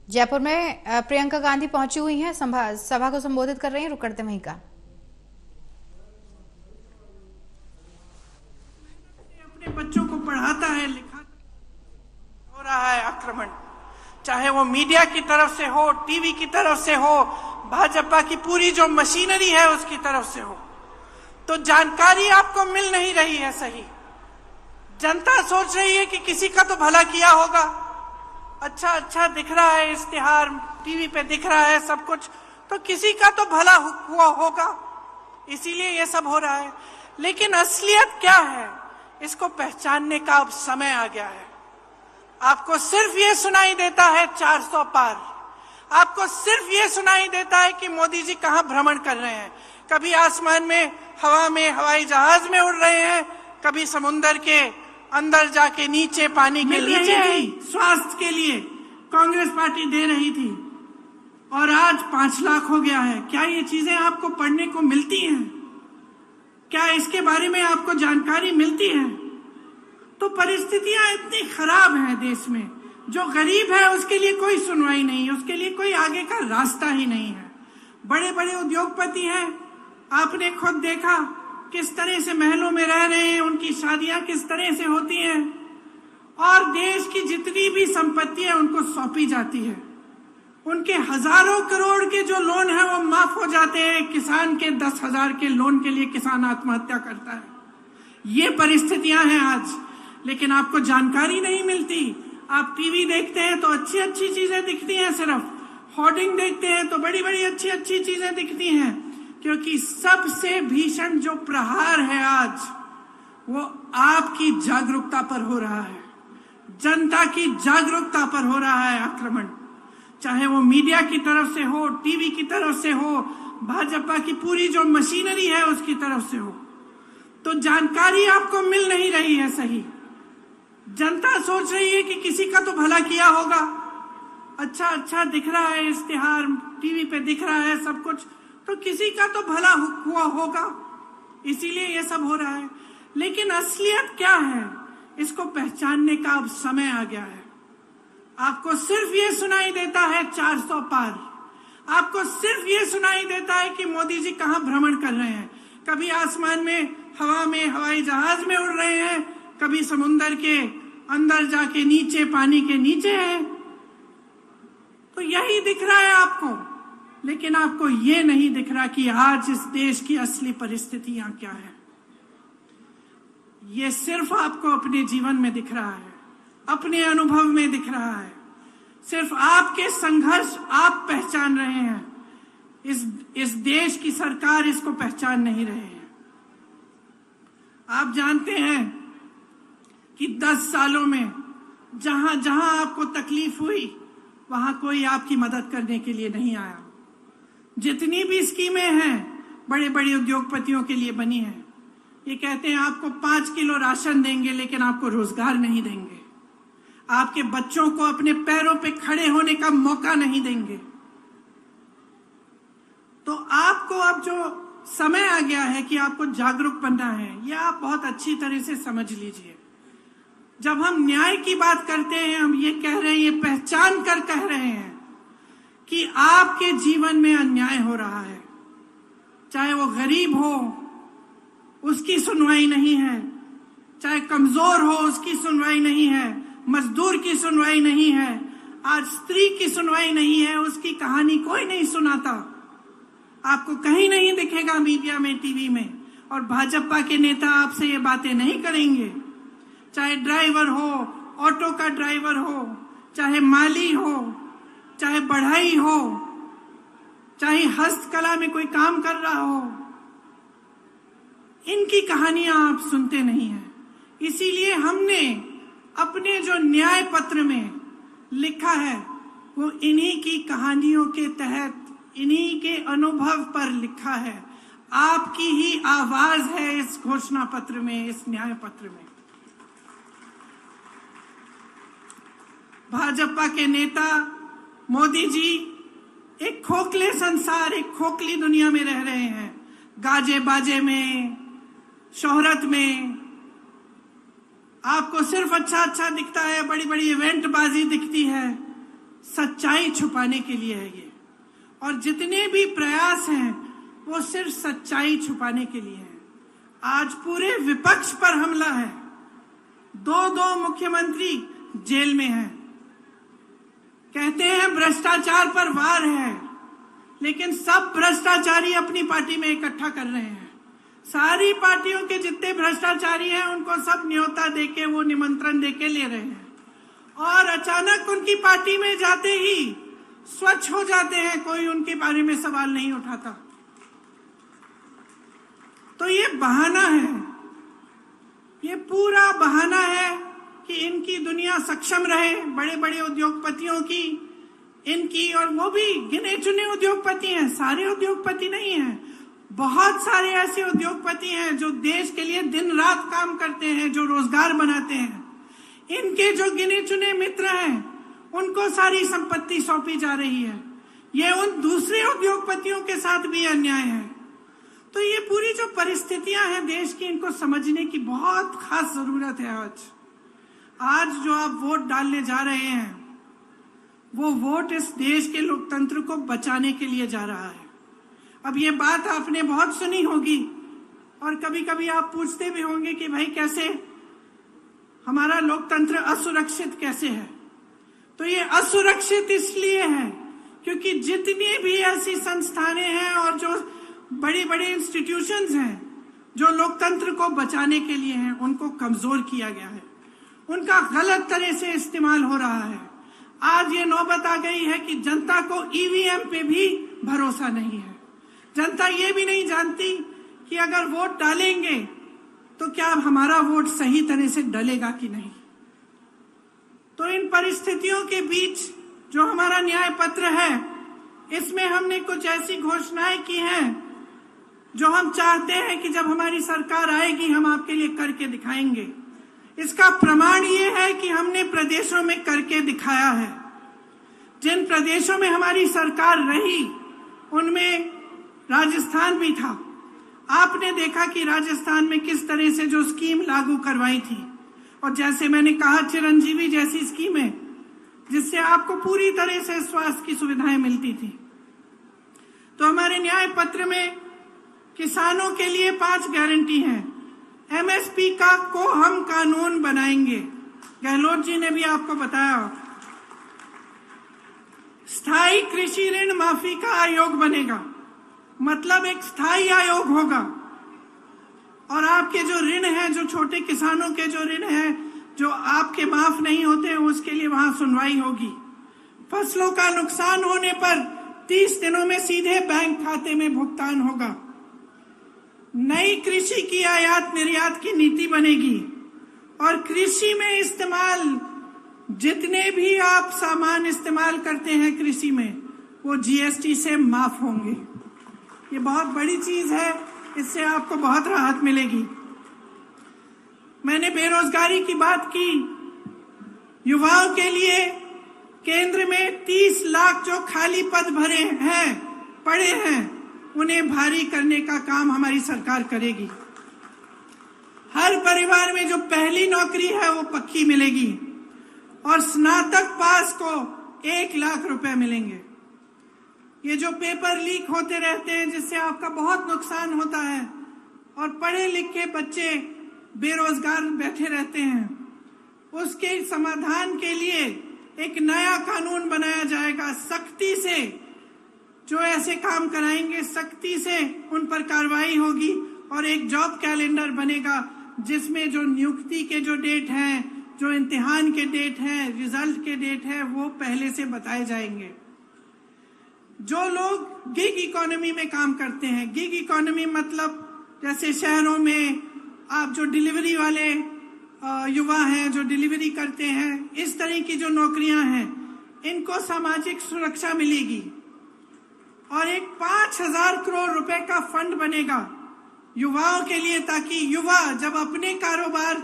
जयपुर में प्रियंका गांधी पहुंची हुई हैं, सभा को संबोधित कर रही हैं। रुक करते वहीं का अपने बच्चों को पढ़ाता है, लिखाता हो रहा है आक्रमण, चाहे वो मीडिया की तरफ से हो, टीवी की तरफ से हो, भाजपा की पूरी जो मशीनरी है उसकी तरफ से हो। तो जानकारी आपको मिल नहीं रही है सही। जनता सोच रही है कि किसी का तो भला किया होगा, अच्छा अच्छा दिख रहा है, इश्तिहार टीवी पे दिख रहा है सब कुछ, तो किसी का तो भला हुआ होगा, इसीलिए ये सब हो रहा है। लेकिन असलियत क्या है, इसको पहचानने का अब समय आ गया है। आपको सिर्फ ये सुनाई देता है 400 पार, आपको सिर्फ ये सुनाई देता है कि मोदी जी कहां भ्रमण कर रहे हैं। कभी आसमान में, हवा में, हवाई जहाज में उड़ रहे हैं, कभी समुद्र के अंदर जाके नीचे पानी के नीचे स्वास्थ्य के लिए कांग्रेस पार्टी दे रही थी, और आज 5 लाख हो गया है। क्या ये चीजें आपको पढ़ने को मिलती हैं? क्या इसके बारे में आपको जानकारी मिलती है? तो परिस्थितियां इतनी खराब हैं देश में, जो गरीब है उसके लिए कोई सुनवाई नहीं, उसके लिए कोई आगे का रास्ता ही नहीं है। बड़े बड़े उद्योगपति हैं, आपने खुद देखा किस तरह से महलों में रह रहे हैं, उनकी शादियां किस तरह से होती हैं, और देश की जितनी भी संपत्ति है उनको सौंपी जाती है। उनके हजारों करोड़ के जो लोन है वो माफ हो जाते हैं। किसान के 10,000 के लोन के लिए किसान आत्महत्या करता है। ये परिस्थितियां हैं आज, लेकिन आपको जानकारी नहीं मिलती। आप टीवी देखते हैं तो अच्छी अच्छी चीजें दिखती हैं, सिर्फ होर्डिंग देखते हैं तो बड़ी बड़ी अच्छी अच्छी चीजें दिखती हैं, क्योंकि सबसे भीषण जो प्रहार है आज, वो आपकी जागरूकता पर हो रहा है, जनता की जागरूकता पर हो रहा है आक्रमण। चाहे वो मीडिया की तरफ से हो, टीवी की तरफ से हो, भाजपा की पूरी जो मशीनरी है उसकी तरफ से हो। तो जानकारी आपको मिल नहीं रही है सही। जनता सोच रही है कि किसी का तो भला किया होगा, अच्छा अच्छा दिख रहा है, इश्तिहार टीवी पे दिख रहा है सब कुछ, तो किसी का तो भला हुआ होगा, इसीलिए ये सब हो रहा है। लेकिन असलियत क्या है, इसको पहचानने का अब समय आ गया है। आपको सिर्फ ये सुनाई देता है 400 पार, आपको सिर्फ ये सुनाई देता है कि मोदी जी कहां भ्रमण कर रहे हैं। कभी आसमान में, हवा में, हवाई जहाज में उड़ रहे हैं, कभी समुद्र के अंदर जाके नीचे पानी के नीचे है। तो यही दिख रहा है आपको, लेकिन आपको ये नहीं दिख रहा कि आज इस देश की असली परिस्थितियां क्या है। ये सिर्फ आपको अपने जीवन में दिख रहा है, अपने अनुभव में दिख रहा है। सिर्फ आपके संघर्ष आप पहचान रहे हैं, इस देश की सरकार इसको पहचान नहीं रहे हैं। आप जानते हैं कि 10 सालों में जहां जहां आपको तकलीफ हुई, वहां कोई आपकी मदद करने के लिए नहीं आया। जितनी भी स्कीमें हैं बड़े बड़े उद्योगपतियों के लिए बनी हैं, ये कहते हैं आपको 5 किलो राशन देंगे, लेकिन आपको रोजगार नहीं देंगे, आपके बच्चों को अपने पैरों पे खड़े होने का मौका नहीं देंगे। तो आपको अब जो समय आ गया है कि आपको जागरूक बनना है, यह आप बहुत अच्छी तरह से समझ लीजिए। जब हम न्याय की बात करते हैं, हम ये कह रहे हैं, ये पहचान कर कह रहे हैं कि आपके जीवन में अन्याय हो रहा है। चाहे वो गरीब हो, उसकी सुनवाई नहीं है, चाहे कमजोर हो, उसकी सुनवाई नहीं है, मजदूर की सुनवाई नहीं है, आज स्त्री की सुनवाई नहीं है, उसकी कहानी कोई नहीं सुनाता। आपको कहीं नहीं दिखेगा मीडिया में, टीवी में, और भाजपा के नेता आपसे ये बातें नहीं करेंगे। चाहे ड्राइवर हो, ऑटो का ड्राइवर हो, चाहे माली हो, चाहे बढ़ाई हो, चाहे हस्तकला में कोई काम कर रहा हो, इनकी कहानियां आप सुनते नहीं हैं। इसीलिए हमने अपने जो न्याय पत्र में लिखा है, वो इन्हीं की कहानियों के तहत, इन्हीं के अनुभव पर लिखा है। आपकी ही आवाज है इस घोषणा पत्र में, इस न्याय पत्र में। भाजपा के नेता मोदी जी एक खोखले संसार, एक खोखली दुनिया में रह रहे हैं। गाजे बाजे में, शोहरत में आपको सिर्फ अच्छा अच्छा दिखता है, बड़ी बड़ी इवेंट बाजी दिखती है, सच्चाई छुपाने के लिए है ये, और जितने भी प्रयास हैं वो सिर्फ सच्चाई छुपाने के लिए है। आज पूरे विपक्ष पर हमला है, दो मुख्यमंत्री जेल में हैं, कहते हैं भ्रष्टाचार पर वार है, लेकिन सब भ्रष्टाचारी अपनी पार्टी में इकट्ठा कर रहे हैं। सारी पार्टियों के जितने भ्रष्टाचारी हैं उनको सब न्योता देके, वो निमंत्रण देके ले रहे हैं, और अचानक उनकी पार्टी में जाते ही स्वच्छ हो जाते हैं, कोई उनके बारे में सवाल नहीं उठाता। तो ये बहाना है, ये पूरा बहाना है कि इनकी दुनिया सक्षम रहे, बड़े बड़े उद्योगपतियों की, इनकी, और वो भी गिने चुने उद्योगपति हैं, सारे उद्योगपति नहीं हैं। बहुत सारे ऐसे उद्योगपति हैं जो देश के लिए दिन रात काम करते हैं, जो रोजगार बनाते हैं। इनके जो गिने चुने मित्र हैं उनको सारी संपत्ति सौंपी जा रही है। ये उन दूसरे उद्योगपतियों के साथ भी अन्याय है। तो ये पूरी जो परिस्थितियां हैं देश की, इनको समझने की बहुत खास जरूरत है। आज जो आप वोट डालने जा रहे हैं, वो वोट इस देश के लोकतंत्र को बचाने के लिए जा रहा है। अब ये बात आपने बहुत सुनी होगी, और कभी कभी आप पूछते भी होंगे कि भाई कैसे हमारा लोकतंत्र असुरक्षित कैसे है। तो ये असुरक्षित इसलिए है क्योंकि जितनी भी ऐसी संस्थानें हैं और जो बड़ी बड़ी इंस्टीट्यूशंस हैं जो लोकतंत्र को बचाने के लिए हैं, उनको कमजोर किया गया है, उनका गलत तरह से इस्तेमाल हो रहा है। आज ये नौबत आ गई है कि जनता को ईवीएम पे भी भरोसा नहीं है। जनता ये भी नहीं जानती कि अगर वोट डालेंगे तो क्या हमारा वोट सही तरह से डलेगा कि नहीं। तो इन परिस्थितियों के बीच जो हमारा न्याय पत्र है, इसमें हमने कुछ ऐसी घोषणाएं की हैं जो हम चाहते हैं कि जब हमारी सरकार आएगी हम आपके लिए करके दिखाएंगे। इसका प्रमाण ये है कि हमने प्रदेशों में करके दिखाया है। जिन प्रदेशों में हमारी सरकार रही उनमें राजस्थान भी था। आपने देखा कि राजस्थान में किस तरह से जो स्कीम लागू करवाई थी, और जैसे मैंने कहा चिरंजीवी जैसी स्कीम है जिससे आपको पूरी तरह से स्वास्थ्य की सुविधाएं मिलती थी। तो हमारे न्याय पत्र में किसानों के लिए 5 गारंटी हैं। एमएसपी को हम कानून बनाएंगे, गहलोत जी ने भी आपको बताया। स्थायी कृषि ऋण माफी का आयोग बनेगा, मतलब एक स्थायी आयोग होगा, और आपके जो ऋण हैं, जो छोटे किसानों के जो ऋण हैं जो आपके माफ नहीं होते हैं, उसके लिए वहां सुनवाई होगी। फसलों का नुकसान होने पर 30 दिनों में सीधे बैंक खाते में भुगतान होगा। नई कृषि की आयात निर्यात की नीति बनेगी, और कृषि में इस्तेमाल जितने भी आप सामान इस्तेमाल करते हैं कृषि में, वो जीएसटी से माफ होंगे। ये बहुत बड़ी चीज है, इससे आपको बहुत राहत मिलेगी। मैंने बेरोजगारी की बात की। युवाओं के लिए केंद्र में 30 लाख जो खाली पद भरे हैं, पड़े हैं, उन्हें भारी करने का काम हमारी सरकार करेगी। हर परिवार में जो पहली नौकरी है वो पक्की मिलेगी, और स्नातक पास को 1 लाख रुपए मिलेंगे। ये जो पेपर लीक होते रहते हैं जिससे आपका बहुत नुकसान होता है, और पढ़े लिखे बच्चे बेरोजगार बैठे रहते हैं, उसके समाधान के लिए एक नया कानून बनाया जाएगा। सख्ती से जो ऐसे काम कराएंगे, सख्ती से उन पर कार्रवाई होगी, और एक जॉब कैलेंडर बनेगा जिसमें जो नियुक्ति के जो डेट हैं, जो इम्तिहान के डेट हैं, रिजल्ट के डेट हैं, वो पहले से बताए जाएंगे। जो लोग गिग इकोनॉमी में काम करते हैं, गिग इकोनॉमी मतलब जैसे शहरों में आप जो डिलीवरी वाले युवा हैं जो डिलीवरी करते हैं, इस तरह की जो नौकरियां हैं, इनको सामाजिक सुरक्षा मिलेगी। और एक 5,000 करोड़ रुपए का फंड बनेगा युवाओं के लिए, ताकि युवा जब अपने कारोबार